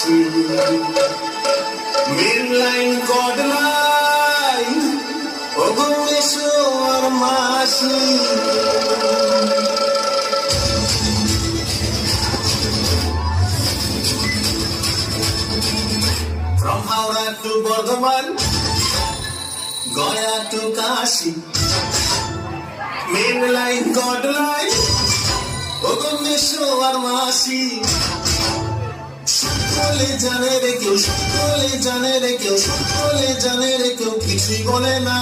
Mashi. Mainline God line, Ogumeshwar Mashi. From Howrah to Bardhaman, Gaya to Kashi. Mainline God line, Ogumeshwar Mashi. সকলে জানে রে কেউ, সকলে জানে রে কেউ, সকলে জানে রে কেউ কিছুই বলে না।